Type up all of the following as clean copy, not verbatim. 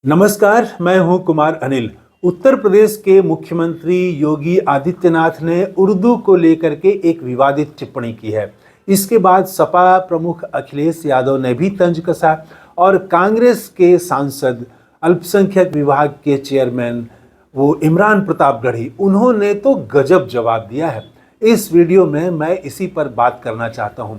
नमस्कार, मैं हूं कुमार अनिल। उत्तर प्रदेश के मुख्यमंत्री योगी आदित्यनाथ ने उर्दू को लेकर के एक विवादित टिप्पणी की है। इसके बाद सपा प्रमुख अखिलेश यादव ने भी तंज कसा और कांग्रेस के सांसद, अल्पसंख्यक विभाग के चेयरमैन वो इमरान प्रतापगढ़ी, उन्होंने तो गजब जवाब दिया है। इस वीडियो में मैं इसी पर बात करना चाहता हूं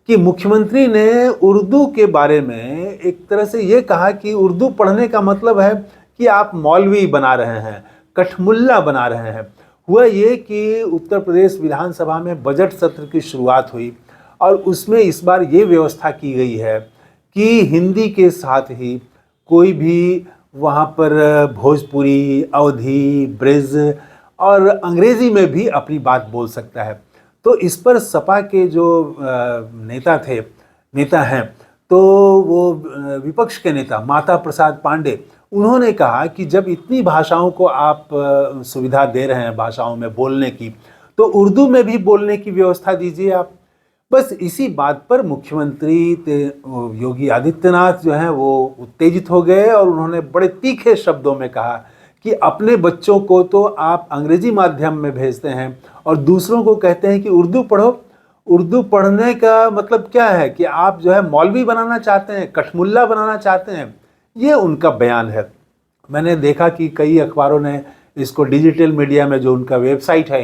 कि मुख्यमंत्री ने उर्दू के बारे में एक तरह से ये कहा कि उर्दू पढ़ने का मतलब है कि आप मौलवी बना रहे हैं, कठमुल्ला बना रहे हैं। हुआ ये कि उत्तर प्रदेश विधानसभा में बजट सत्र की शुरुआत हुई और उसमें इस बार ये व्यवस्था की गई है कि हिंदी के साथ ही कोई भी वहाँ पर भोजपुरी, अवधी, ब्रिज और अंग्रेजी में भी अपनी बात बोल सकता है। तो इस पर सपा के जो नेता हैं, तो वो विपक्ष के नेता माता प्रसाद पांडे, उन्होंने कहा कि जब इतनी भाषाओं को आप सुविधा दे रहे हैं भाषाओं में बोलने की, तो उर्दू में भी बोलने की व्यवस्था दीजिए आप। बस इसी बात पर मुख्यमंत्री योगी आदित्यनाथ जो हैं वो उत्तेजित हो गए और उन्होंने बड़े तीखे शब्दों में कहा कि अपने बच्चों को तो आप अंग्रेजी माध्यम में भेजते हैं और दूसरों को कहते हैं कि उर्दू पढ़ो। उर्दू पढ़ने का मतलब क्या है कि आप जो है मौलवी बनाना चाहते हैं, कठमुल्ला बनाना चाहते हैं। ये उनका बयान है। मैंने देखा कि कई अखबारों ने इसको डिजिटल मीडिया में, जो उनका वेबसाइट है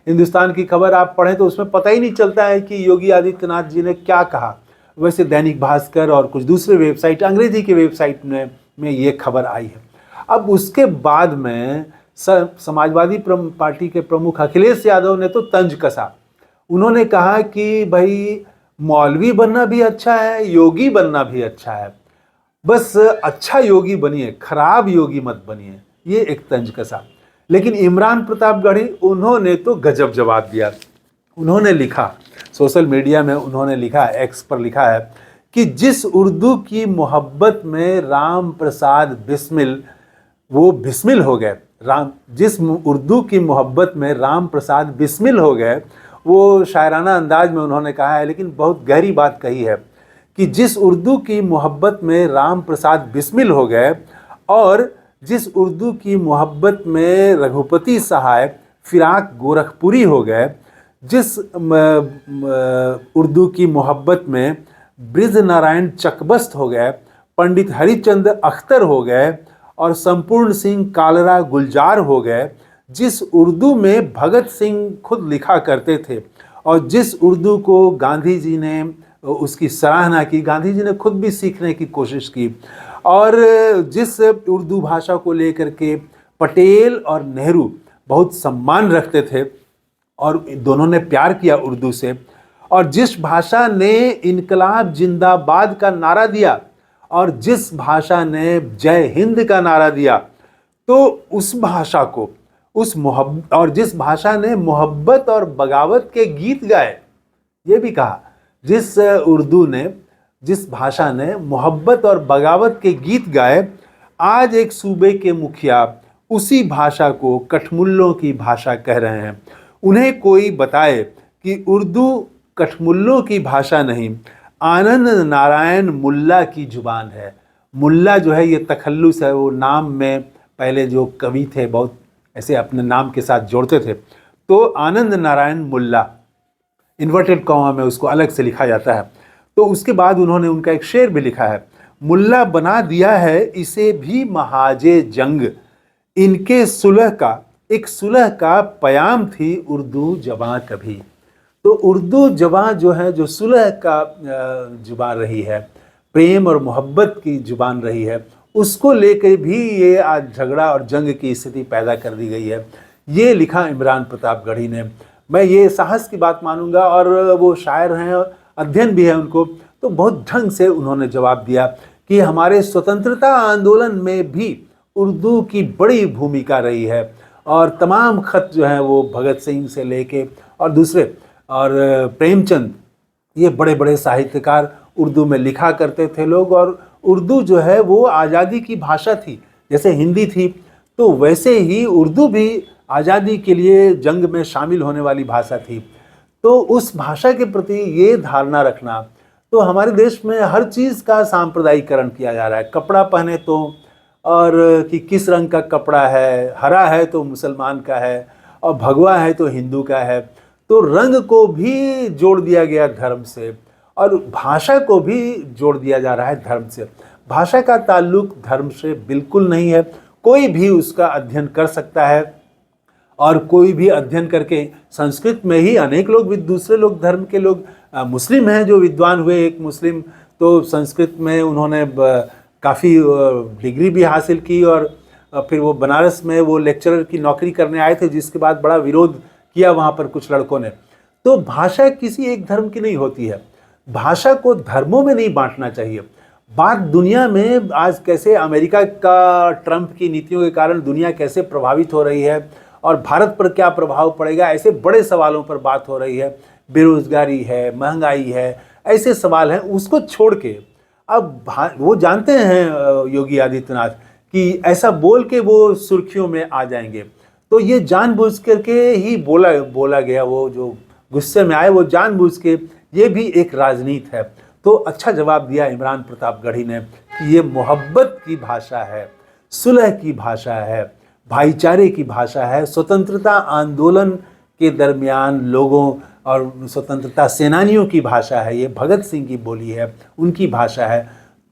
हिंदुस्तान की खबर आप पढ़ें तो उसमें पता ही नहीं चलता है कि योगी आदित्यनाथ जी ने क्या कहा। वैसे दैनिक भास्कर और कुछ दूसरे वेबसाइट, अंग्रेजी के वेबसाइट में ये खबर आई है। अब उसके बाद में समाजवादी पार्टी के प्रमुख अखिलेश यादव ने तो तंज कसा। उन्होंने कहा कि भाई मौलवी बनना भी अच्छा है, योगी बनना भी अच्छा है, बस अच्छा योगी बनिए, खराब योगी मत बनिए। ये एक तंज कसा। लेकिन इमरान प्रतापगढ़ी, उन्होंने तो गजब जवाब दिया। उन्होंने लिखा सोशल मीडिया में, उन्होंने लिखा, एक्स पर लिखा है कि जिस उर्दू की मोहब्बत में राम प्रसाद बिस्मिल वो बिस्मिल हो गए, जिस उर्दू की मोहब्बत में राम प्रसाद बिस्मिल हो गए, वो शायराना अंदाज में उन्होंने कहा है, लेकिन बहुत गहरी बात कही है कि जिस उर्दू की मोहब्बत में राम प्रसाद बिस्मिल हो गए और जिस उर्दू की मोहब्बत में रघुपति सहाय फिराक गोरखपुरी हो गए, जिस उर्दू की मोहब्बत में ब्रिज नारायण चकबस्त हो गए, पंडित हरिचंद्र अख्तर हो गए और संपूर्ण सिंह कालरा गुलजार हो गए, जिस उर्दू में भगत सिंह खुद लिखा करते थे और जिस उर्दू को गांधी जी ने उसकी सराहना की, गांधी जी ने खुद भी सीखने की कोशिश की, और जिस उर्दू भाषा को लेकर के पटेल और नेहरू बहुत सम्मान रखते थे और दोनों ने प्यार किया उर्दू से, और जिस भाषा ने इनकलाब जिंदाबाद का नारा दिया और जिस भाषा ने जय हिंद का नारा दिया, तो उस भाषा को और जिस भाषा ने मोहब्बत और बगावत के गीत गाए, ये भी कहा, जिस भाषा ने मोहब्बत और बगावत के गीत गाए, आज एक सूबे के मुखिया उसी भाषा को कठमुल्लों की भाषा कह रहे हैं। उन्हें कोई बताए कि उर्दू कठमुल्लों की भाषा नहीं, आनंद नारायण मुल्ला की जुबान है। मुल्ला जो है ये तखल्लुस है, वो नाम में पहले जो कवि थे बहुत ऐसे अपने नाम के साथ जोड़ते थे, तो आनंद नारायण मुल्ला, इन्वर्टेड कॉमा में उसको अलग से लिखा जाता है। तो उसके बाद उन्होंने उनका एक शेर भी लिखा है, मुल्ला बना दिया है इसे भी महाजे जंग, इनके सुलह का पयाम थी उर्दू जबां कभी। तो उर्दू जबां जो है, जो सुलह का जुबान रही है, प्रेम और मोहब्बत की जुबान रही है, उसको लेकर भी ये आज झगड़ा और जंग की स्थिति पैदा कर दी गई है। ये लिखा इमरान प्रतापगढ़ी ने। मैं ये साहस की बात मानूंगा, और वो शायर हैं, अध्ययन भी है उनको, तो बहुत ढंग से उन्होंने जवाब दिया कि हमारे स्वतंत्रता आंदोलन में भी उर्दू की बड़ी भूमिका रही है और तमाम खत जो हैं वो भगत सिंह से लेके और दूसरे और प्रेमचंद, ये बड़े बड़े साहित्यकार उर्दू में लिखा करते थे लोग। और उर्दू जो है वो आज़ादी की भाषा थी, जैसे हिंदी थी, तो वैसे ही उर्दू भी आज़ादी के लिए जंग में शामिल होने वाली भाषा थी। तो उस भाषा के प्रति ये धारणा रखना, तो हमारे देश में हर चीज़ का सांप्रदायिकरण किया जा रहा है। कपड़ा पहने तो और कि किस रंग का कपड़ा है, हरा है तो मुसलमान का है और भगवा है तो हिंदू का है। तो रंग को भी जोड़ दिया गया धर्म से और भाषा को भी जोड़ दिया जा रहा है धर्म से। भाषा का ताल्लुक धर्म से बिल्कुल नहीं है। कोई भी उसका अध्ययन कर सकता है और कोई भी अध्ययन करके, संस्कृत में ही अनेक लोग भी, दूसरे लोग धर्म के लोग, मुस्लिम हैं जो विद्वान हुए, एक मुस्लिम तो संस्कृत में उन्होंने काफ़ी डिग्री भी हासिल की और फिर वो बनारस में वो लेक्चरर की नौकरी करने आए थे, जिसके बाद बड़ा विरोध किया वहाँ पर कुछ लड़कों ने। तो भाषा किसी एक धर्म की नहीं होती है। भाषा को धर्मों में नहीं बांटना चाहिए। बात दुनिया में आज कैसे अमेरिका का ट्रंप की नीतियों के कारण दुनिया कैसे प्रभावित हो रही है और भारत पर क्या प्रभाव पड़ेगा, ऐसे बड़े सवालों पर बात हो रही है। बेरोजगारी है, महंगाई है, ऐसे सवाल हैं। उसको छोड़ के अब वो जानते हैं योगी आदित्यनाथ कि ऐसा बोल के वो सुर्खियों में आ जाएंगे, तो ये जानबूझ करके ही बोला गया। वो जो गुस्से में आए वो जानबूझ के, ये भी एक राजनीति है। तो अच्छा जवाब दिया इमरान प्रतापगढ़ी ने कि ये मोहब्बत की भाषा है, सुलह की भाषा है, भाईचारे की भाषा है, स्वतंत्रता आंदोलन के दरमियान लोगों और स्वतंत्रता सेनानियों की भाषा है, ये भगत सिंह की बोली है, उनकी भाषा है।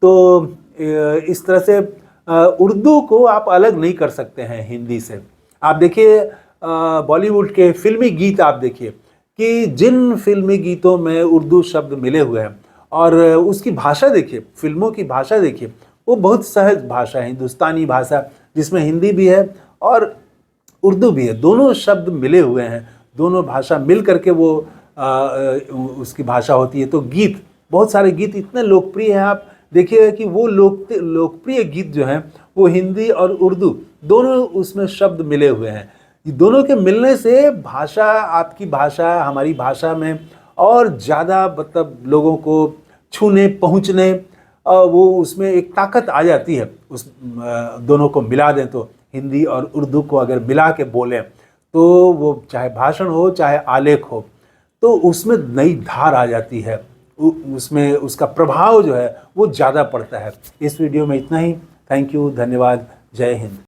तो इस तरह से उर्दू को आप अलग नहीं कर सकते हैं हिंदी से। आप देखिए बॉलीवुड के फिल्मी गीत, आप देखिए कि जिन फिल्मी गीतों में उर्दू शब्द मिले हुए हैं और उसकी भाषा देखिए, फिल्मों की भाषा देखिए, वो बहुत सहज भाषा है, हिंदुस्तानी भाषा जिसमें हिंदी भी है और उर्दू भी है, दोनों शब्द मिले हुए हैं, दोनों भाषा मिल करके वो उसकी भाषा होती है। तो गीत, बहुत सारे गीत इतने लोकप्रिय हैं, आप देखिएगा कि वो लोकप्रिय गीत जो हैं वो हिंदी और उर्दू दोनों उसमें शब्द मिले हुए हैं। दोनों के मिलने से भाषा, आपकी भाषा हमारी भाषा में और ज़्यादा मतलब लोगों को छूने पहुँचने, वो उसमें एक ताकत आ जाती है। उस दोनों को मिला दें तो, हिंदी और उर्दू को अगर मिला के बोलें तो वो चाहे भाषण हो चाहे आलेख हो, तो उसमें नई धार आ जाती है, उसमें उसका प्रभाव जो है वो ज़्यादा पड़ता है। इस वीडियो में इतना ही। थैंक यू, धन्यवाद, जय हिंद।